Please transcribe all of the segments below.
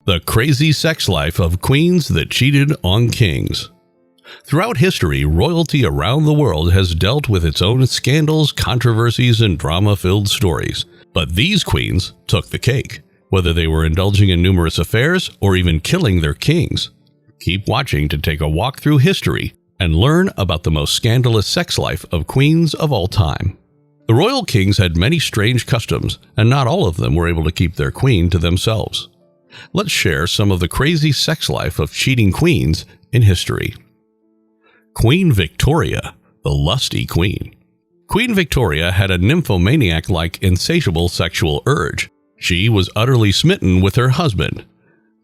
The crazy sex life of queens that cheated on kings. Throughout history, royalty around the world has dealt with its own scandals, controversies, and drama-filled stories. But these queens took the cake, whether they were indulging in numerous affairs or even killing their kings. Keep watching to take a walk through history and learn about the most scandalous sex life of queens of all time. The royal kings had many strange customs, and not all of them were able to keep their queen to themselves. Let's share some of the crazy sex life of cheating queens in history. Queen Victoria, the lusty queen. Queen Victoria had a nymphomaniac-like insatiable sexual urge. She was utterly smitten with her husband.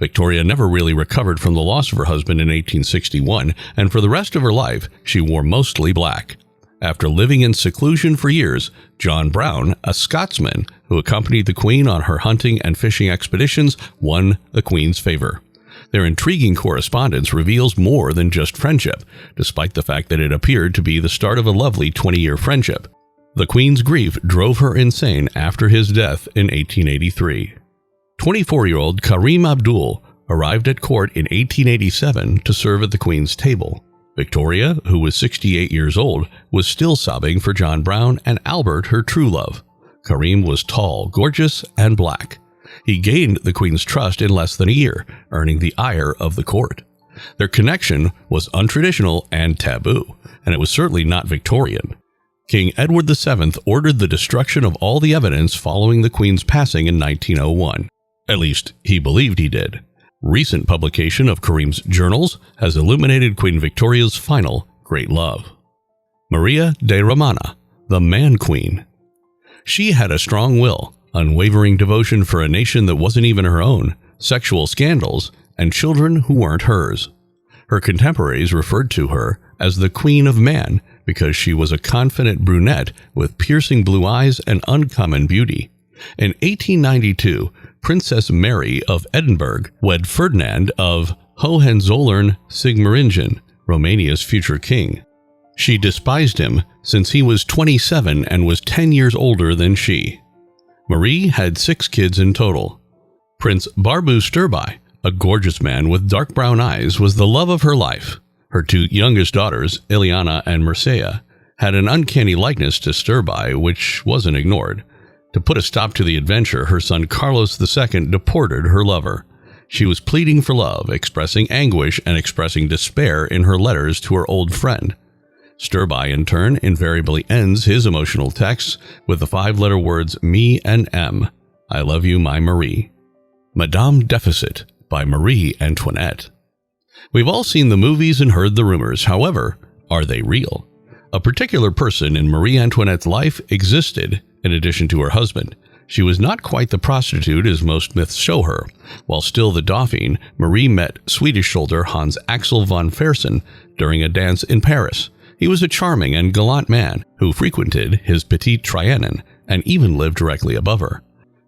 Victoria never really recovered from the loss of her husband in 1861, and for the rest of her life, she wore mostly black. After living in seclusion for years, John Brown, a Scotsman who accompanied the Queen on her hunting and fishing expeditions, won the Queen's favor. Their intriguing correspondence reveals more than just friendship, despite the fact that it appeared to be the start of a lovely 20-year friendship. The Queen's grief drove her insane after his death in 1883. 24-year-old Karim Abdul arrived at court in 1887 to serve at the Queen's table. Victoria, who was 68 years old, was still sobbing for John Brown and Albert, her true love. Karim was tall, gorgeous, and black. He gained the Queen's trust in less than a year, earning the ire of the court. Their connection was untraditional and taboo, and it was certainly not Victorian. King Edward VII ordered the destruction of all the evidence following the Queen's passing in 1901. At least, he believed he did. Recent publication of Karim's journals has illuminated Queen Victoria's final great love. Maria de Romana, the Man Queen. She had a strong will, unwavering devotion for a nation that wasn't even her own, sexual scandals, and children who weren't hers. Her contemporaries referred to her as the Queen of Man because she was a confident brunette with piercing blue eyes and uncommon beauty. In 1892, Princess Mary of Edinburgh wed Ferdinand of Hohenzollern-Sigmaringen, Romania's future king. She despised him since he was 27 and was 10 years older than she. Marie had 6 kids in total. Prince Barbu Sturbai, a gorgeous man with dark brown eyes, was the love of her life. Her 2 youngest daughters, Ileana and Mircea, had an uncanny likeness to Sturbai, which wasn't ignored. To put a stop to the adventure, her son Carlos II deported her lover. She was pleading for love, expressing anguish and expressing despair in her letters to her old friend. Sturbai, in turn, invariably ends his emotional texts with the 5-letter words me and M. I love you, my Marie. Madame Deficit by Marie Antoinette. We've all seen the movies and heard the rumors. However, are they real? A particular person in Marie Antoinette's life existed in addition to her husband. She was not quite the prostitute as most myths show her. While still the Dauphine, Marie met Swedish soldier Hans Axel von Fersen during a dance in Paris. He was a charming and gallant man who frequented his Petite Trianon and even lived directly above her.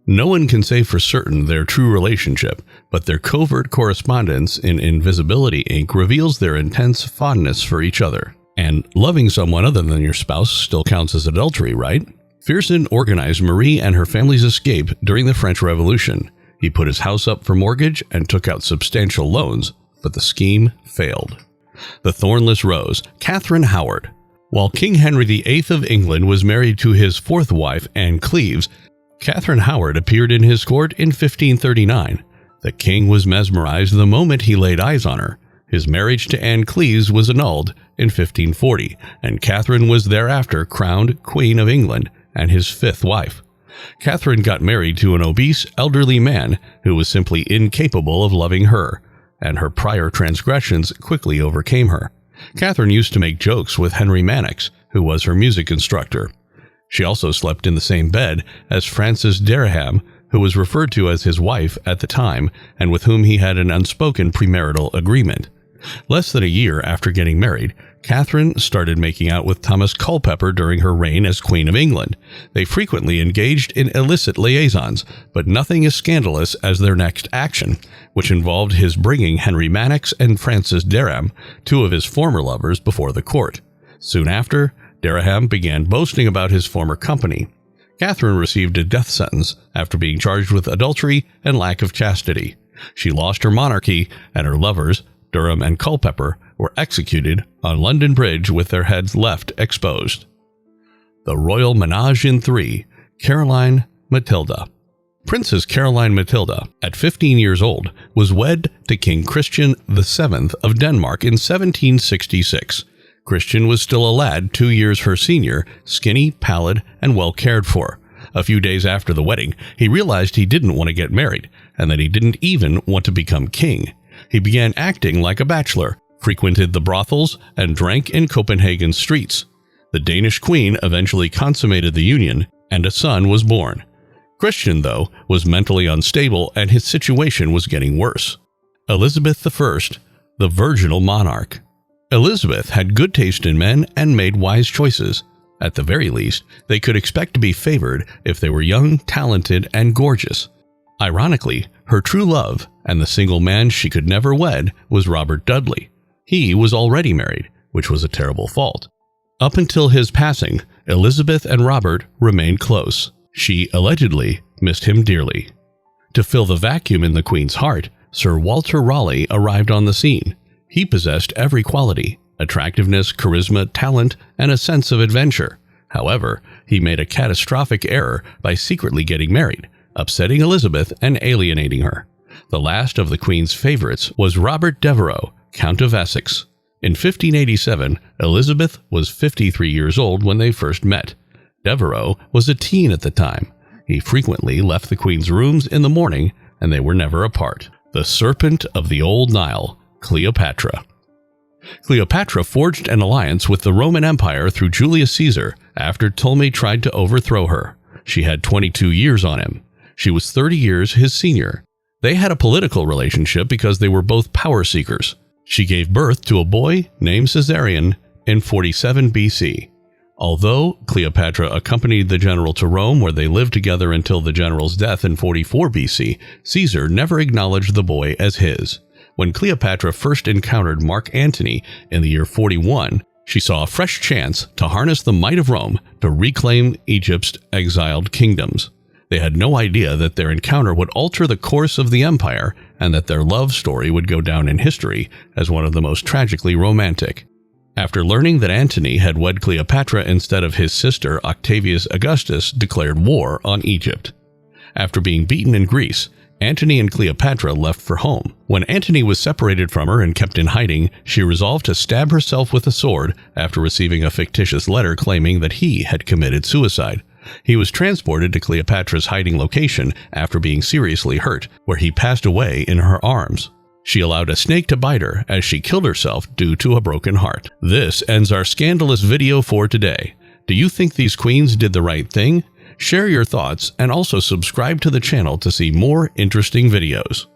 No one can say for certain their true relationship, but their covert correspondence in Invisibility Inc. reveals their intense fondness for each other. And loving someone other than your spouse still counts as adultery, right? Fersen organized Marie and her family's escape during the French Revolution. He put his house up for mortgage and took out substantial loans, but the scheme failed. The Thornless Rose, Catherine Howard. While King Henry VIII of England was married to his 4th wife, Anne Cleves, Catherine Howard appeared in his court in 1539. The king was mesmerized the moment he laid eyes on her. His marriage to Anne Cleves was annulled in 1540, and Catherine was thereafter crowned Queen of England and his 5th wife. Catherine got married to an obese, elderly man who was simply incapable of loving her, and her prior transgressions quickly overcame her. Catherine used to make jokes with Henry Mannix, who was her music instructor. She also slept in the same bed as Frances Dereham, who was referred to as his wife at the time and with whom he had an unspoken premarital agreement. Less than a year after getting married, Catherine started making out with Thomas Culpeper during her reign as Queen of England. They frequently engaged in illicit liaisons, but nothing as scandalous as their next action, which involved his bringing Henry Mannix and Frances Dereham, 2 of his former lovers, before the court. Soon after, Dereham began boasting about his former company. Catherine received a death sentence after being charged with adultery and lack of chastity. She lost her monarchy, and her lovers, Durham and Culpeper, were executed on London Bridge with their heads left exposed. The Royal Menage in 3, Caroline Matilda. Princess Caroline Matilda, at 15 years old, was wed to King Christian VII of Denmark in 1766. Christian was still a lad 2 years her senior, skinny, pallid, and well cared for. A few days after the wedding, he realized he didn't want to get married, and that he didn't even want to become king. He began acting like a bachelor, frequented the brothels, and drank in Copenhagen's streets. The Danish queen eventually consummated the union, and a son was born. Christian, though, was mentally unstable, and his situation was getting worse. Elizabeth I, the virginal monarch. Elizabeth had good taste in men and made wise choices. At the very least, they could expect to be favored if they were young, talented, and gorgeous. Ironically, her true love, and the single man she could never wed, was Robert Dudley. He was already married, which was a terrible fault. Up until his passing, Elizabeth and Robert remained close. She allegedly missed him dearly. To fill the vacuum in the Queen's heart, Sir Walter Raleigh arrived on the scene. He possessed every quality: attractiveness, charisma, talent, and a sense of adventure. However, he made a catastrophic error by secretly getting married, upsetting Elizabeth and alienating her. The last of the Queen's favorites was Robert Devereux, Count of Essex. In 1587, Elizabeth was 53 years old when they first met. Devereux was a teen at the time. He frequently left the Queen's rooms in the morning, and they were never apart. The Serpent of the Old Nile, Cleopatra. Cleopatra forged an alliance with the Roman Empire through Julius Caesar after Ptolemy tried to overthrow her. She had 22 years on him. She was 30 years his senior. They had a political relationship because they were both power seekers. She gave birth to a boy named Caesarion in 47 BC. Although Cleopatra accompanied the general to Rome, where they lived together until the general's death in 44 BC, Caesar never acknowledged the boy as his. When Cleopatra first encountered Mark Antony in the year 41, she saw a fresh chance to harness the might of Rome to reclaim Egypt's exiled kingdoms. They had no idea that their encounter would alter the course of the empire, and that their love story would go down in history as one of the most tragically romantic. After learning that Antony had wed Cleopatra instead of his sister, Octavius Augustus declared war on Egypt. After being beaten in Greece, Antony and Cleopatra left for home. When Antony was separated from her and kept in hiding, she resolved to stab herself with a sword after receiving a fictitious letter claiming that he had committed suicide. He was transported to Cleopatra's hiding location after being seriously hurt, where he passed away in her arms. She allowed a snake to bite her as she killed herself due to a broken heart. This ends our scandalous video for today. Do you think these queens did the right thing? Share your thoughts and also subscribe to the channel to see more interesting videos.